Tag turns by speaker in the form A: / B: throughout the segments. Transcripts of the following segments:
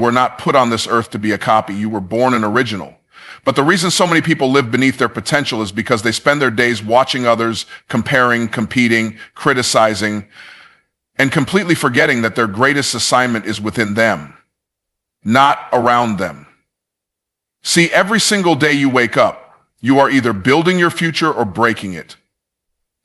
A: were not put on this earth to be a copy. You were born an original. But the reason so many people live beneath their potential is because they spend their days watching others, comparing, competing, criticizing, and completely forgetting that their greatest assignment is within them, not around them. See, every single day you wake up, you are either building your future or breaking it.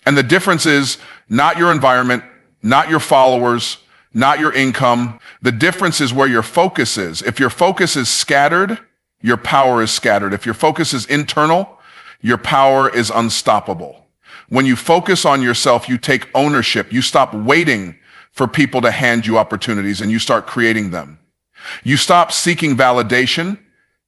A: And the difference is not your environment, not your followers, not your income. The difference is where your focus is. If your focus is scattered, your power is scattered. If your focus is internal, your power is unstoppable. When you focus on yourself, you take ownership. You stop waiting for people to hand you opportunities and you start creating them. You stop seeking validation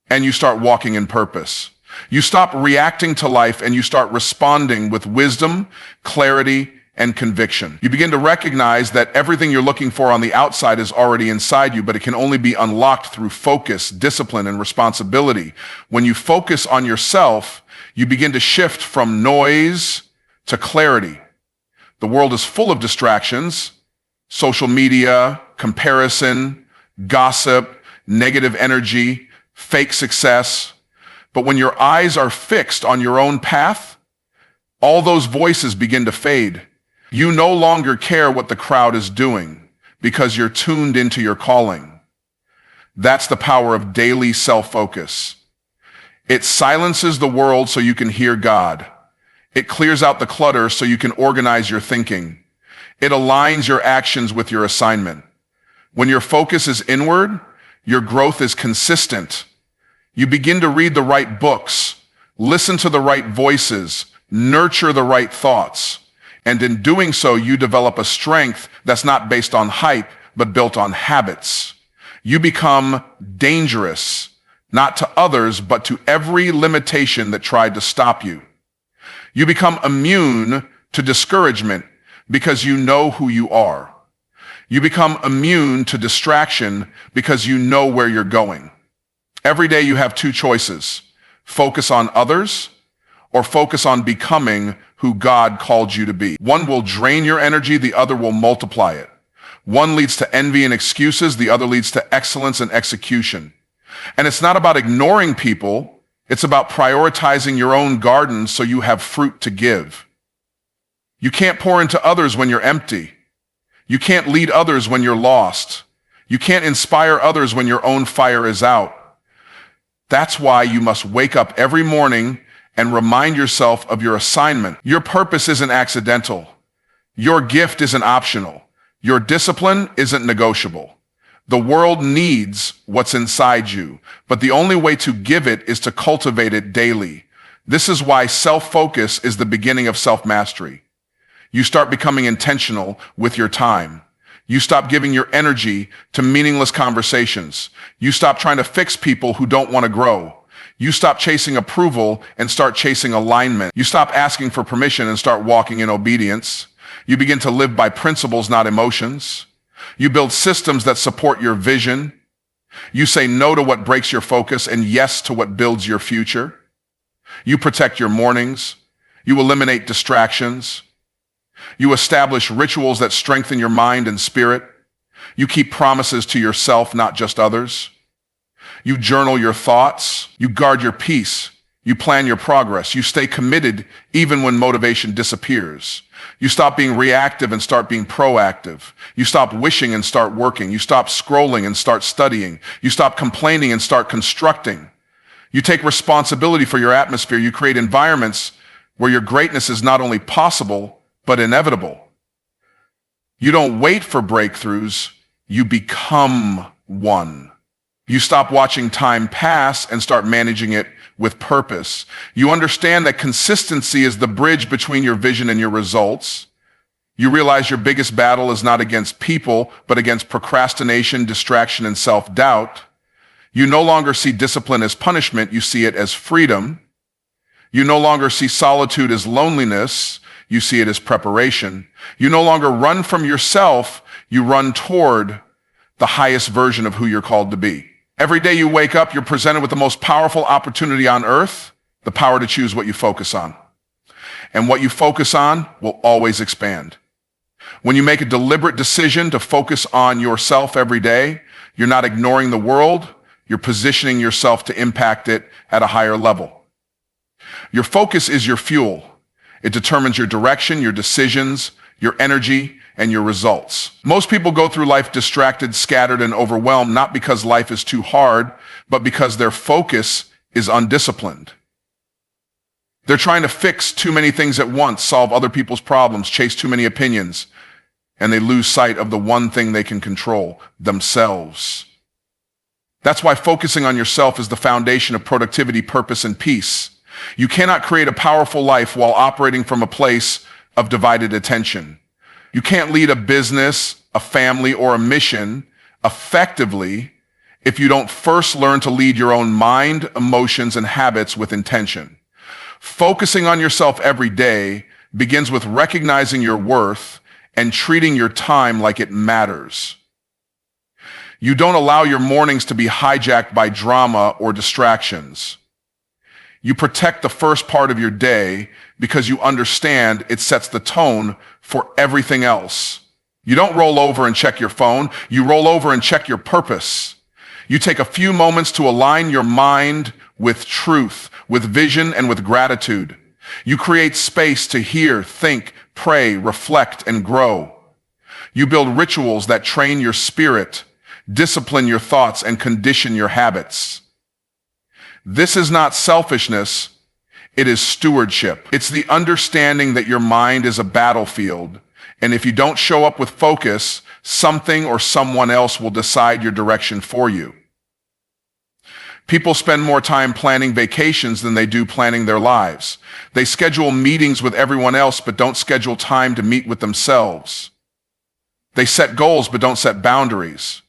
A: and you start walking in purpose. You stop reacting to life and you start responding with wisdom, clarity, and conviction. You begin to recognize that everything you're looking for on the outside is already inside you, but it can only be unlocked through focus, discipline, and responsibility. When you focus on yourself, you begin to shift from noise to clarity. The world is full of distractions, social media, comparison, gossip, negative energy, fake success. But when your eyes are fixed on your own path, all those voices begin to fade. You no longer care what the crowd is doing because you're tuned into your calling. That's the power of daily self-focus. It silences the world so you can hear God. It clears out the clutter so you can organize your thinking. It aligns your actions with your assignment. When your focus is inward, your growth is consistent. You begin to read the right books, listen to the right voices, nurture the right thoughts. And in doing so, you develop a strength that's not based on hype, but built on habits. You become dangerous, not to others, but to every limitation that tried to stop you. You become immune to discouragement because you know who you are. You become immune to distraction because you know where you're going. Every day you have two choices: focus on others or focus on becoming who God called you to be. One will drain your energy, the other will multiply it. One leads to envy and excuses, the other leads to excellence and execution. And it's not about ignoring people, it's about prioritizing your own garden so you have fruit to give. You can't pour into others when you're empty. You can't lead others when you're lost. You can't inspire others when your own fire is out. That's why you must wake up every morning and remind yourself of your assignment. Your purpose isn't accidental. Your gift isn't optional. Your discipline isn't negotiable. The world needs what's inside you, but the only way to give it is to cultivate it daily. This is why self-focus is the beginning of self-mastery. You start becoming intentional with your time. You stop giving your energy to meaningless conversations. You stop trying to fix people who don't want to grow. You stop chasing approval and start chasing alignment. You stop asking for permission and start walking in obedience. You begin to live by principles, not emotions. You build systems that support your vision. You say no to what breaks your focus and yes to what builds your future. You protect your mornings. You eliminate distractions. You establish rituals that strengthen your mind and spirit. You keep promises to yourself, not just others. You journal your thoughts. You guard your peace. You plan your progress. You stay committed even when motivation disappears. You stop being reactive and start being proactive. You stop wishing and start working. You stop scrolling and start studying. You stop complaining and start constructing. You take responsibility for your atmosphere. You create environments where your greatness is not only possible, but inevitable. You don't wait for breakthroughs. You become one. You stop watching time pass and start managing it with purpose. You understand that consistency is the bridge between your vision and your results. You realize your biggest battle is not against people, but against procrastination, distraction, and self-doubt. You no longer see discipline as punishment. You see it as freedom. You no longer see solitude as loneliness. You see it as preparation. You no longer run from yourself. You run toward the highest version of who you're called to be. Every day you wake up, you're presented with the most powerful opportunity on earth, the power to choose what you focus on. And what you focus on will always expand. When you make a deliberate decision to focus on yourself every day, You're not ignoring the world. You're positioning yourself to impact it at a higher level. Your focus is your fuel. It determines your direction, your decisions, your energy, and your results. Most people go through life distracted, scattered, and overwhelmed, not because life is too hard, but because their focus is undisciplined. They're trying to fix too many things at once, solve other people's problems, chase too many opinions, and they lose sight of the one thing they can control, themselves. That's why focusing on yourself is the foundation of productivity, purpose, and peace. You cannot create a powerful life while operating from a place of divided attention. You can't lead a business, a family, or a mission effectively if you don't first learn to lead your own mind, emotions, and habits with intention. Focusing on yourself every day begins with recognizing your worth and treating your time like it matters. You don't allow your mornings to be hijacked by drama or distractions. You protect the first part of your day because you understand it sets the tone for everything else. You don't roll over and check your phone. You roll over and check your purpose. You take a few moments to align your mind with truth, with vision, and with gratitude. You create space to hear, think, pray, reflect, and grow. You build rituals that train your spirit, discipline your thoughts, and condition your habits. This is not selfishness, it is stewardship. It's the understanding that your mind is a battlefield, and if you don't show up with focus, something or someone else will decide your direction for you. People spend more time planning vacations than they do planning their lives. They schedule meetings with everyone else, but don't schedule time to meet with themselves. They set goals, but don't set boundaries.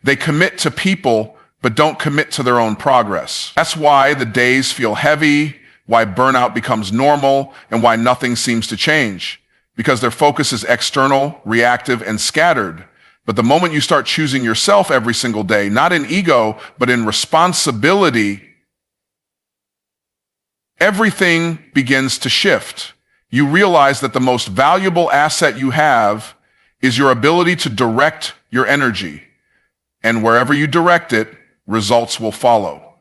A: They commit to people, but don't commit to their own progress. That's why the days feel heavy, why burnout becomes normal, and why nothing seems to change. Because their focus is external, reactive, and scattered. But the moment you start choosing yourself every single day, not in ego, but in responsibility, everything begins to shift. You realize that the most valuable asset you have is your ability to direct your energy. And wherever you direct it, results will follow.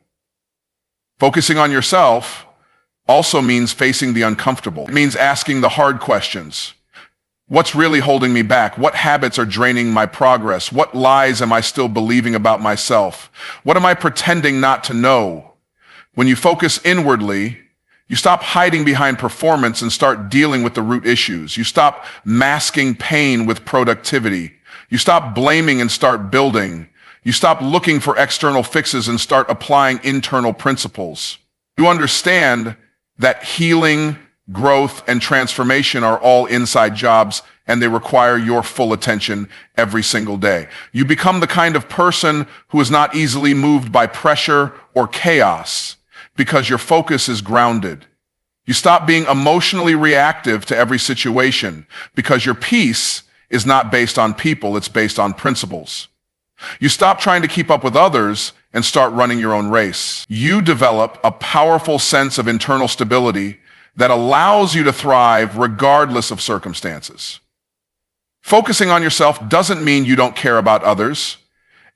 A: Focusing on yourself also means facing the uncomfortable. It means asking the hard questions. What's really holding me back? What habits are draining my progress? What lies am I still believing about myself? What am I pretending not to know? When you focus inwardly, you stop hiding behind performance and start dealing with the root issues. You stop masking pain with productivity. You stop blaming and start building. You stop looking for external fixes and start applying internal principles. You understand that healing, growth, and transformation are all inside jobs, and they require your full attention every single day. You become the kind of person who is not easily moved by pressure or chaos because your focus is grounded. You stop being emotionally reactive to every situation because your peace is not based on people, it's based on principles. You stop trying to keep up with others and start running your own race. You develop a powerful sense of internal stability that allows you to thrive regardless of circumstances. Focusing on yourself doesn't mean you don't care about others.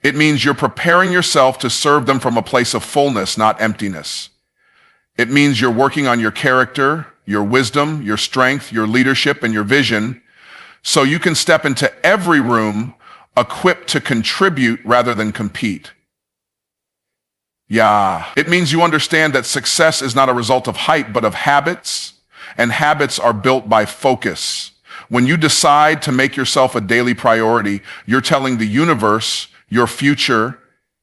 A: It means you're preparing yourself to serve them from a place of fullness, not emptiness. It means you're working on your character, your wisdom, your strength, your leadership, and your vision, so you can step into every room equipped to contribute rather than compete. It means you understand that success is not a result of hype, but of habits, and habits are built by focus. When you decide to make yourself a daily priority, you're telling the universe, your future,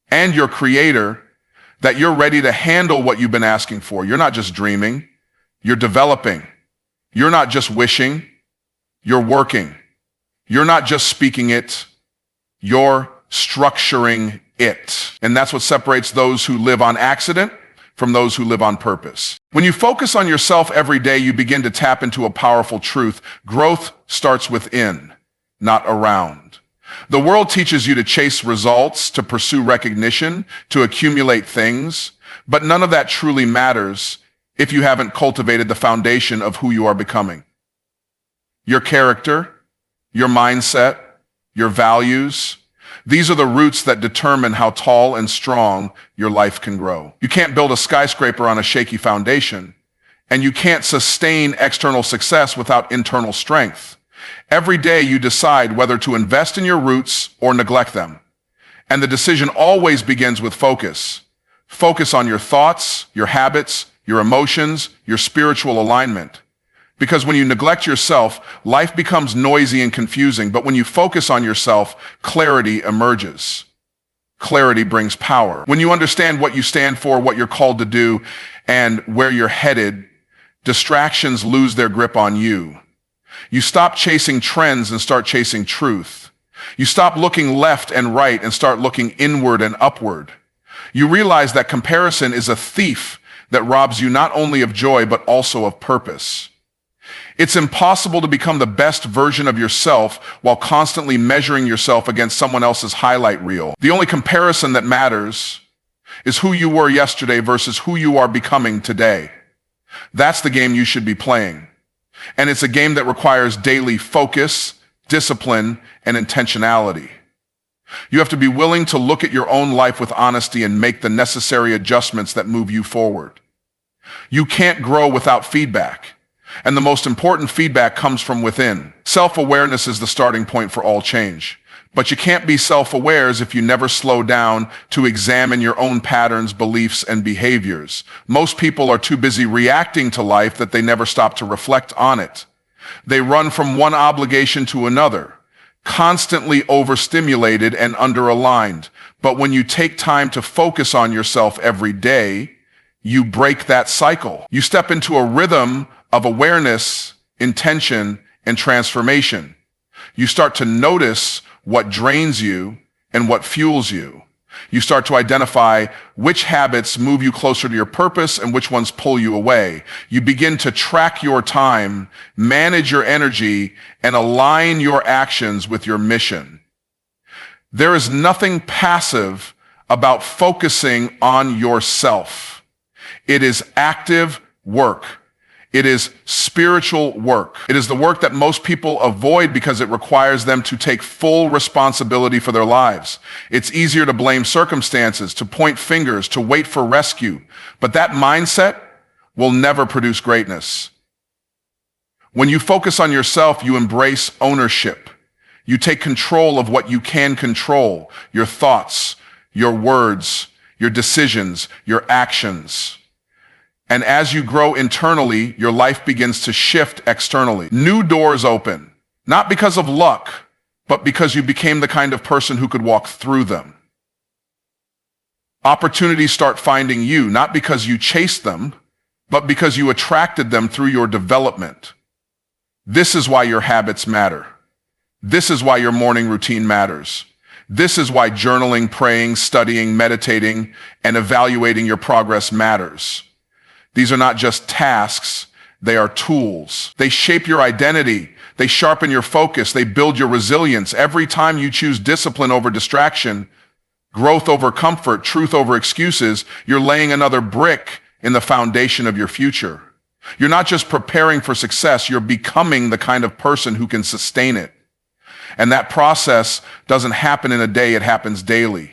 A: and your creator that you're ready to handle what you've been asking for. You're not just dreaming, you're developing. You're not just wishing, you're working. You're not just speaking it, you're structuring it. And that's what separates those who live on accident from those who live on purpose. When you focus on yourself every day, you begin to tap into a powerful truth. Growth starts within, not around. The world teaches you to chase results, to pursue recognition, to accumulate things, but none of that truly matters if you haven't cultivated the foundation of who you are becoming. Your character, your mindset, your values, These are the roots that determine how tall and strong your life can grow. You can't build a skyscraper on a shaky foundation, and you can't sustain external success without internal strength. Every day you decide whether to invest in your roots or neglect them. And the decision always begins with focus. Focus on your thoughts, your habits, your emotions, your spiritual alignment. Because when you neglect yourself, life becomes noisy and confusing, but when you focus on yourself, clarity emerges. Clarity brings power. When you understand what you stand for, what you're called to do, and where you're headed, distractions lose their grip on you. You stop chasing trends and start chasing truth. You stop looking left and right and start looking inward and upward. You realize that comparison is a thief that robs you not only of joy, but also of purpose. It's impossible to become the best version of yourself while constantly measuring yourself against someone else's highlight reel. The only comparison that matters is who you were yesterday versus who you are becoming today. That's the game you should be playing. And it's a game that requires daily focus, discipline, and intentionality. You have to be willing to look at your own life with honesty and make the necessary adjustments that move you forward. You can't grow without feedback, and the most important feedback comes from within. Self-awareness is the starting point for all change, but you can't be self-aware if you never slow down to examine your own patterns, beliefs, and behaviors. Most people are too busy reacting to life that they never stop to reflect on it. They run from one obligation to another, constantly overstimulated and underaligned. But when you take time to focus on yourself every day, you break that cycle. You step into a rhythm of awareness, intention, and transformation. You start to notice what drains you and what fuels you. You start to identify which habits move you closer to your purpose and which ones pull you away. You begin to track your time, manage your energy, and align your actions with your mission. There is nothing passive about focusing on yourself. It is active work. It is spiritual work. It is the work that most people avoid because it requires them to take full responsibility for their lives. It's easier to blame circumstances, to point fingers, to wait for rescue. But that mindset will never produce greatness. When you focus on yourself, you embrace ownership. You take control of what you can control, your thoughts, your words, your decisions, your actions. And as you grow internally, your life begins to shift externally. New doors open, not because of luck, but because you became the kind of person who could walk through them. Opportunities start finding you, not because you chased them, but because you attracted them through your development. This is why your habits matter. This is why your morning routine matters. This is why journaling, praying, studying, meditating, and evaluating your progress matters. These are not just tasks, they are tools. They shape your identity, they sharpen your focus, they build your resilience. Every time you choose discipline over distraction, growth over comfort, truth over excuses, you're laying another brick in the foundation of your future. You're not just preparing for success, you're becoming the kind of person who can sustain it. And that process doesn't happen in a day, it happens daily.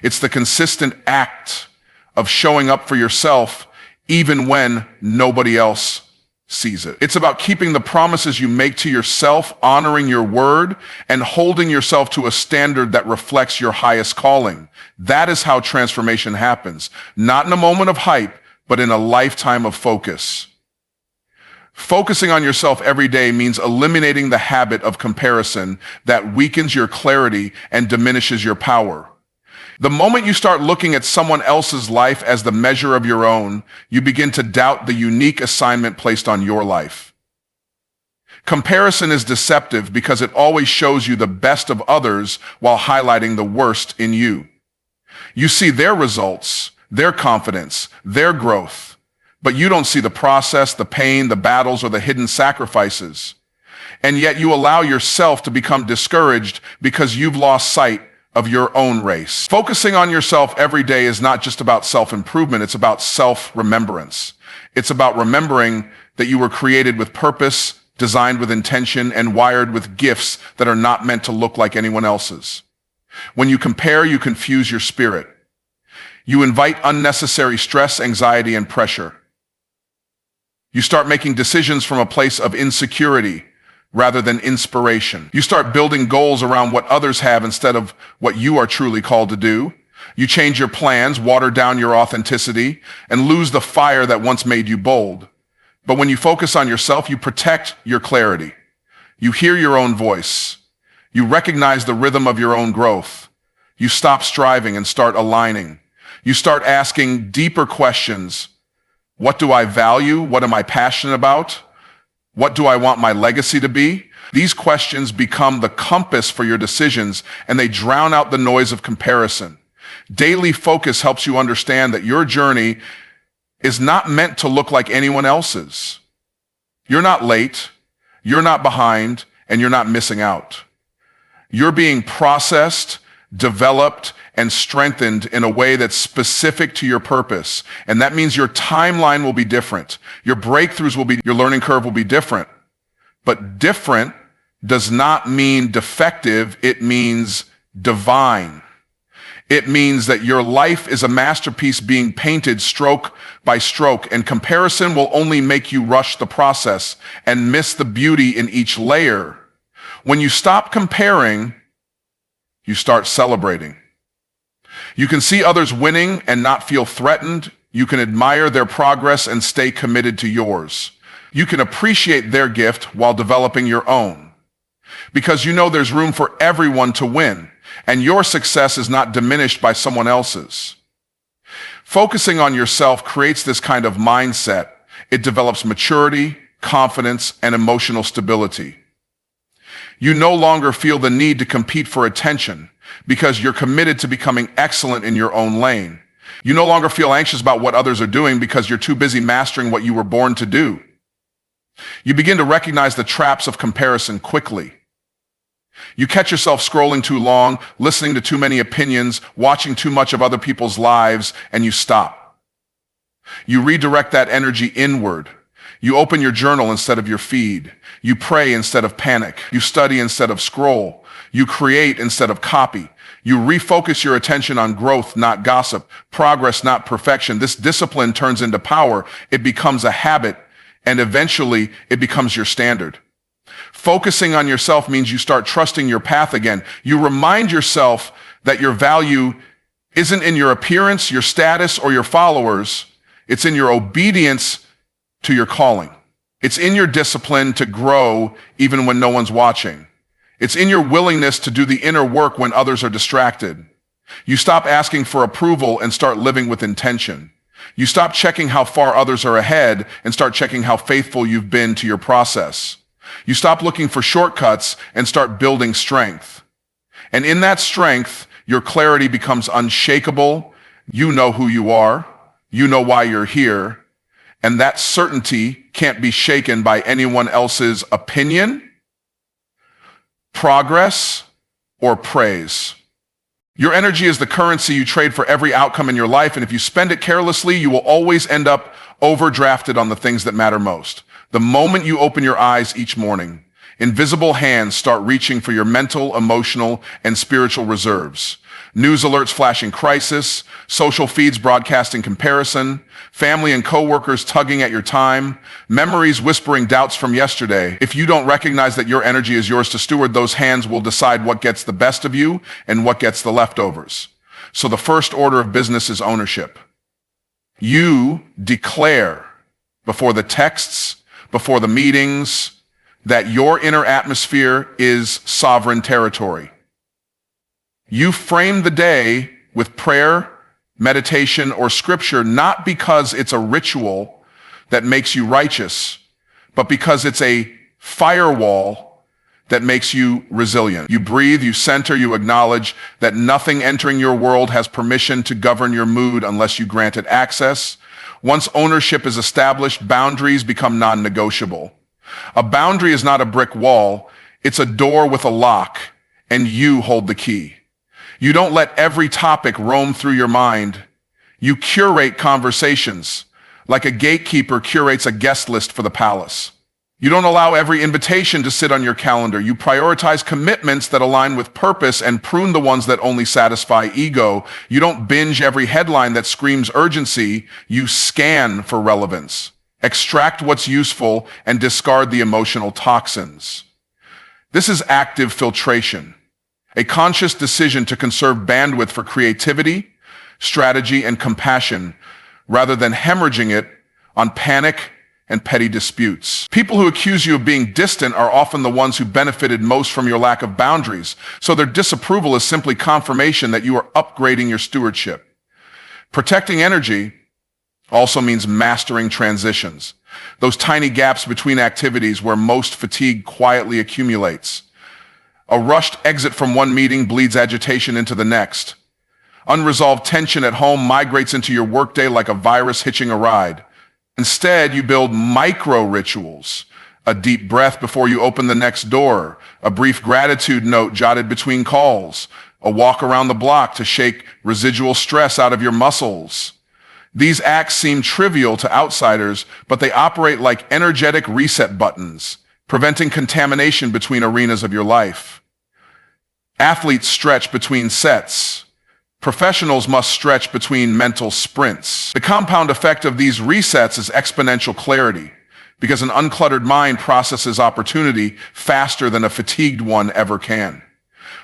A: It's the consistent act of showing up for yourself even when nobody else sees it. It's about keeping the promises you make to yourself, honoring your word, and holding yourself to a standard that reflects your highest calling. That is how transformation happens. Not in a moment of hype, but in a lifetime of focus. Focusing on yourself every day means eliminating the habit of comparison that weakens your clarity and diminishes your power. The moment you start looking at someone else's life as the measure of your own, you begin to doubt the unique assignment placed on your life. Comparison is deceptive because it always shows you the best of others while highlighting the worst in you. You see their results, their confidence, their growth, but you don't see the process, the pain, the battles, or the hidden sacrifices. And yet you allow yourself to become discouraged because you've lost sight of your own race. Focusing on yourself every day is not just about self-improvement, it's about self-remembrance. It's about remembering that you were created with purpose, designed with intention, and wired with gifts that are not meant to look like anyone else's. When you compare, you confuse your spirit. You invite unnecessary stress, anxiety, and pressure. You start making decisions from a place of insecurity rather than inspiration. You start building goals around what others have instead of what you are truly called to do. You change your plans, water down your authenticity, and lose the fire that once made you bold. But when you focus on yourself, you protect your clarity. You hear your own voice. You recognize the rhythm of your own growth. You stop striving and start aligning. You start asking deeper questions. What do I value? What am I passionate about? What do I want my legacy to be? These questions become the compass for your decisions, and they drown out the noise of comparison. Daily focus helps you understand that your journey is not meant to look like anyone else's. You're not late, you're not behind, and you're not missing out. You're being processed, developed, and strengthened in a way that's specific to your purpose. And that means your timeline will be different. Your breakthroughs will be, your learning curve will be different. But different does not mean defective, it means divine. It means that your life is a masterpiece being painted stroke by stroke, and comparison will only make you rush the process and miss the beauty in each layer. When you stop comparing, you start celebrating. You can see others winning and not feel threatened. You can admire their progress and stay committed to yours. You can appreciate their gift while developing your own, because you know there's room for everyone to win, and your success is not diminished by someone else's. Focusing on yourself creates this kind of mindset. It develops maturity, confidence, and emotional stability. You no longer feel the need to compete for attention because you're committed to becoming excellent in your own lane. You no longer feel anxious about what others are doing because you're too busy mastering what you were born to do. You begin to recognize the traps of comparison quickly. You catch yourself scrolling too long, listening to too many opinions, watching too much of other people's lives, and you stop. You redirect that energy inward. You open your journal instead of your feed. You pray instead of panic. You study instead of scroll. You create instead of copy. You refocus your attention on growth, not gossip, progress, not perfection. This discipline turns into power. It becomes a habit, and eventually it becomes your standard. Focusing on yourself means you start trusting your path again. You remind yourself that your value isn't in your appearance, your status, or your followers. It's in your obedience to your calling. It's in your discipline to grow even when no one's watching. It's in your willingness to do the inner work when others are distracted. You stop asking for approval and start living with intention. You stop checking how far others are ahead and start checking how faithful you've been to your process. You stop looking for shortcuts and start building strength. And in that strength, your clarity becomes unshakable. You know who you are. You know why you're here. And that certainty can't be shaken by anyone else's opinion, progress, or praise. Your energy is the currency you trade for every outcome in your life, and if you spend it carelessly, you will always end up overdrafted on the things that matter most. The moment you open your eyes each morning, invisible hands start reaching for your mental, emotional, and spiritual reserves. News alerts flashing crisis, social feeds broadcasting comparison, family and coworkers tugging at your time, memories whispering doubts from yesterday. If you don't recognize that your energy is yours to steward, those hands will decide what gets the best of you and what gets the leftovers. So the first order of business is ownership. You declare before the texts, before the meetings, that your inner atmosphere is sovereign territory. You frame the day with prayer, meditation, or scripture, not because it's a ritual that makes you righteous, but because it's a firewall that makes you resilient. You breathe, you center, you acknowledge that nothing entering your world has permission to govern your mood unless you grant it access. Once ownership is established, boundaries become non-negotiable. A boundary is not a brick wall, it's a door with a lock, and you hold the key. You don't let every topic roam through your mind. You curate conversations like a gatekeeper curates a guest list for the palace. You don't allow every invitation to sit on your calendar. You prioritize commitments that align with purpose and prune the ones that only satisfy ego. You don't binge every headline that screams urgency. You scan for relevance. Extract what's useful and discard the emotional toxins. This is active filtration, a conscious decision to conserve bandwidth for creativity, strategy, and compassion, rather than hemorrhaging it on panic and petty disputes. People who accuse you of being distant are often the ones who benefited most from your lack of boundaries, so their disapproval is simply confirmation that you are upgrading your stewardship. Protecting energy also means mastering transitions, those tiny gaps between activities where most fatigue quietly accumulates. A rushed exit from one meeting bleeds agitation into the next. Unresolved tension at home migrates into your workday like a virus hitching a ride. Instead, you build micro rituals, a deep breath before you open the next door, a brief gratitude note jotted between calls, a walk around the block to shake residual stress out of your muscles. These acts seem trivial to outsiders, but they operate like energetic reset buttons, preventing contamination between arenas of your life. Athletes stretch between sets. Professionals must stretch between mental sprints. The compound effect of these resets is exponential clarity, because an uncluttered mind processes opportunity faster than a fatigued one ever can.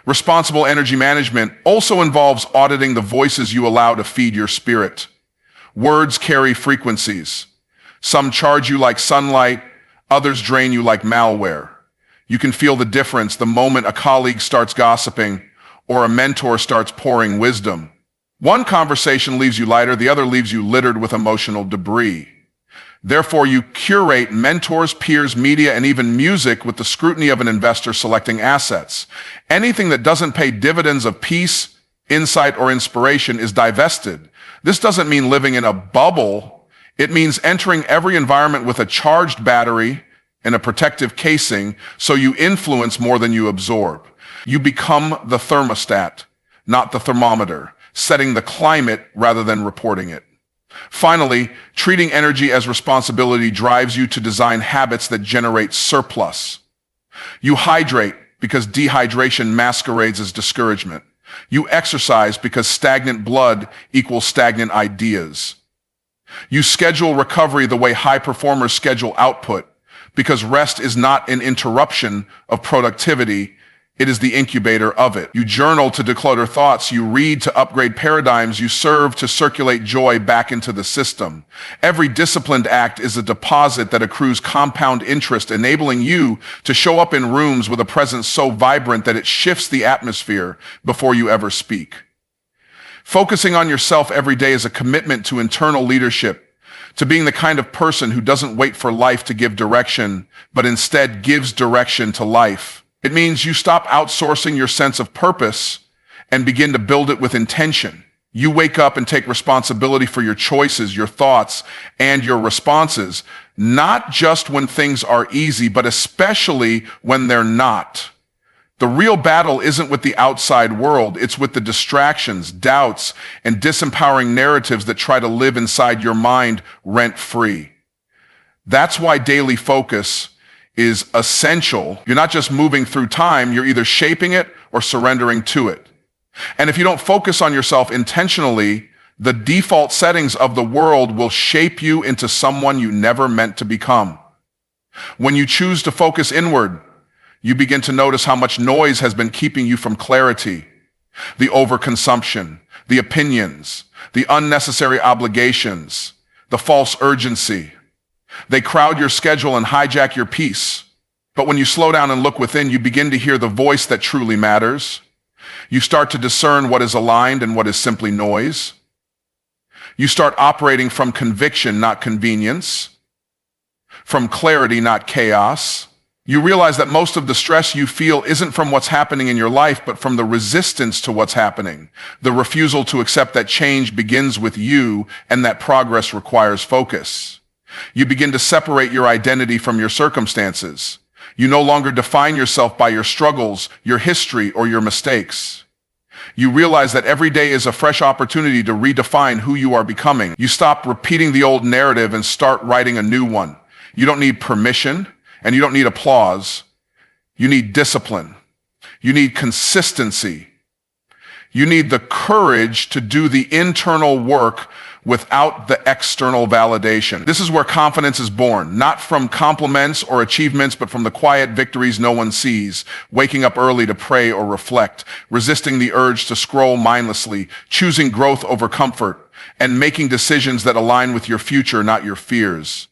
A: Responsible energy management also involves auditing the voices you allow to feed your spirit. Words carry frequencies. Some charge you like sunlight, others drain you like malware. You can feel the difference the moment a colleague starts gossiping or a mentor starts pouring wisdom. One conversation leaves you lighter, the other leaves you littered with emotional debris. Therefore, you curate mentors, peers, media, and even music with the scrutiny of an investor selecting assets. Anything that doesn't pay dividends of peace, insight, or inspiration is divested. This doesn't mean living in a bubble. It means entering every environment with a charged battery and a protective casing so you influence more than you absorb. You become the thermostat, not the thermometer, setting the climate rather than reporting it. Finally, treating energy as responsibility drives you to design habits that generate surplus. You hydrate because dehydration masquerades as discouragement. You exercise because stagnant blood equals stagnant ideas. You schedule recovery the way high performers schedule output, because rest is not an interruption of productivity, it is the incubator of it. You journal to declutter thoughts. You read to upgrade paradigms. You serve to circulate joy back into the system. Every disciplined act is a deposit that accrues compound interest, enabling you to show up in rooms with a presence so vibrant that it shifts the atmosphere before you ever speak. Focusing on yourself every day is a commitment to internal leadership, to being the kind of person who doesn't wait for life to give direction, but instead gives direction to life. It means you stop outsourcing your sense of purpose and begin to build it with intention. You wake up and take responsibility for your choices, your thoughts, and your responses, not just when things are easy, but especially when they're not. The real battle isn't with the outside world. It's with the distractions, doubts, and disempowering narratives that try to live inside your mind rent-free. That's why daily focus is essential. You're not just moving through time, you're either shaping it or surrendering to it. And if you don't focus on yourself intentionally, the default settings of the world will shape you into someone you never meant to become. When you choose to focus inward, you begin to notice how much noise has been keeping you from clarity. The overconsumption, the opinions, the unnecessary obligations, the false urgency. They crowd your schedule and hijack your peace. But when you slow down and look within, you begin to hear the voice that truly matters. You start to discern what is aligned and what is simply noise. You start operating from conviction, not convenience. From clarity, not chaos. You realize that most of the stress you feel isn't from what's happening in your life, but from the resistance to what's happening. The refusal to accept that change begins with you and that progress requires focus. You begin to separate your identity from your circumstances. You no longer define yourself by your struggles, your history, or your mistakes. You realize that every day is a fresh opportunity to redefine who you are becoming. You stop repeating the old narrative and start writing a new one. You don't need permission, And you don't need applause. You need discipline. You need consistency. You need the courage to do the internal work without the external validation. This is where confidence is born, not from compliments or achievements, but from the quiet victories no one sees, waking up early to pray or reflect, resisting the urge to scroll mindlessly, choosing growth over comfort, and making decisions that align with your future, not your fears.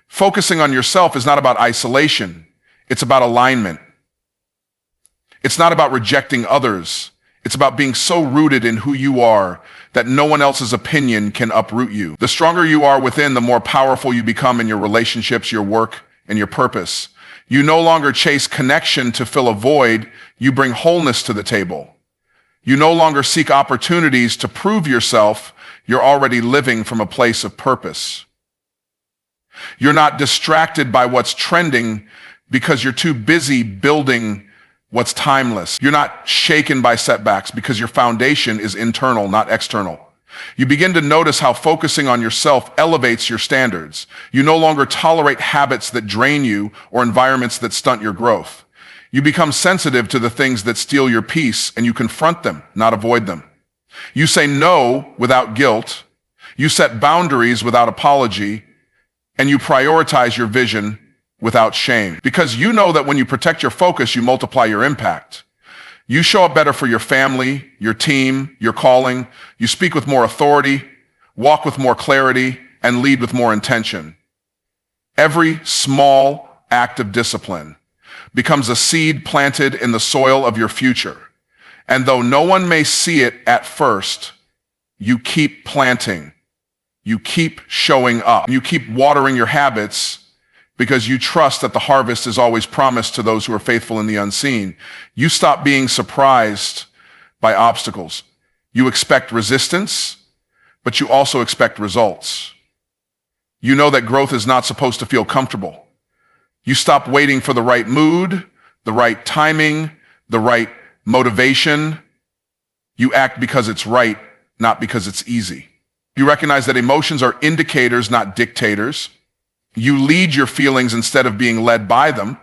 A: Focusing on yourself is not about isolation. It's about alignment. It's not about rejecting others. It's about being so rooted in who you are that no one else's opinion can uproot you. The stronger you are within, the more powerful you become in your relationships, your work, and your purpose. You no longer chase connection to fill a void. You bring wholeness to the table. You no longer seek opportunities to prove yourself. You're already living from a place of purpose. You're not distracted by what's trending because you're too busy building what's timeless. You're not shaken by setbacks because your foundation is internal, not external. You begin to notice how focusing on yourself elevates your standards. You no longer tolerate habits that drain you or environments that stunt your growth. You become sensitive to the things that steal your peace, and you confront them, not avoid them. You say no without guilt. You set boundaries without apology, and you prioritize your vision without shame. Because you know that when you protect your focus, you multiply your impact. You show up better for your family, your team, your calling. You speak with more authority, walk with more clarity, and lead with more intention. Every small act of discipline becomes a seed planted in the soil of your future. And though no one may see it at first, you keep planting. You keep showing up. You keep watering your habits because you trust that the harvest is always promised to those who are faithful in the unseen. You stop being surprised by obstacles. You expect resistance, but you also expect results. You know that growth is not supposed to feel comfortable. You stop waiting for the right mood, the right timing, the right motivation. You act because it's right, not because it's easy. You recognize that emotions are indicators, not dictators. You lead your feelings instead of being led by them.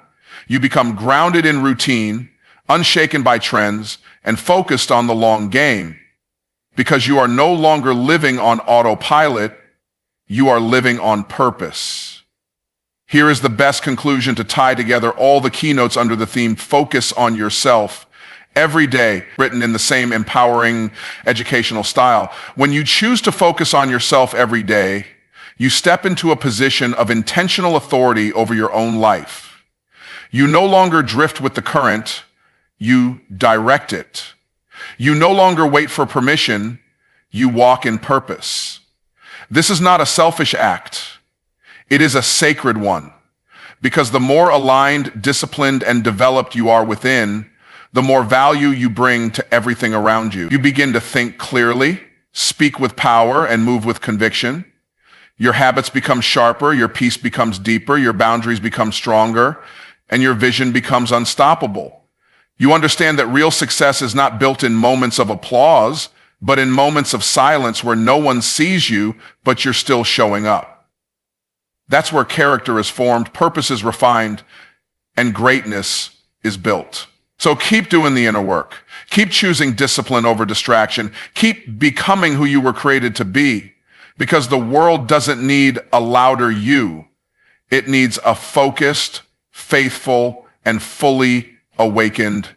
A: You become grounded in routine, unshaken by trends, and focused on the long game. Because you are no longer living on autopilot, you are living on purpose. Here is the best conclusion to tie together all the keynotes under the theme, focus on yourself. Every day, written in the same empowering educational style. When you choose to focus on yourself every day, you step into a position of intentional authority over your own life. You no longer drift with the current, you direct it. You no longer wait for permission, you walk in purpose. This is not a selfish act. It is a sacred one. Because the more aligned, disciplined, and developed you are within, the more value you bring to everything around you. You begin to think clearly, speak with power, and move with conviction. Your habits become sharper, your peace becomes deeper, your boundaries become stronger, and your vision becomes unstoppable. You understand that real success is not built in moments of applause, but in moments of silence where no one sees you, but you're still showing up. That's where character is formed, purpose is refined, and greatness is built. So keep doing the inner work. Keep choosing discipline over distraction. Keep becoming who you were created to be. Because the world doesn't need a louder you. It needs a focused, faithful, and fully awakened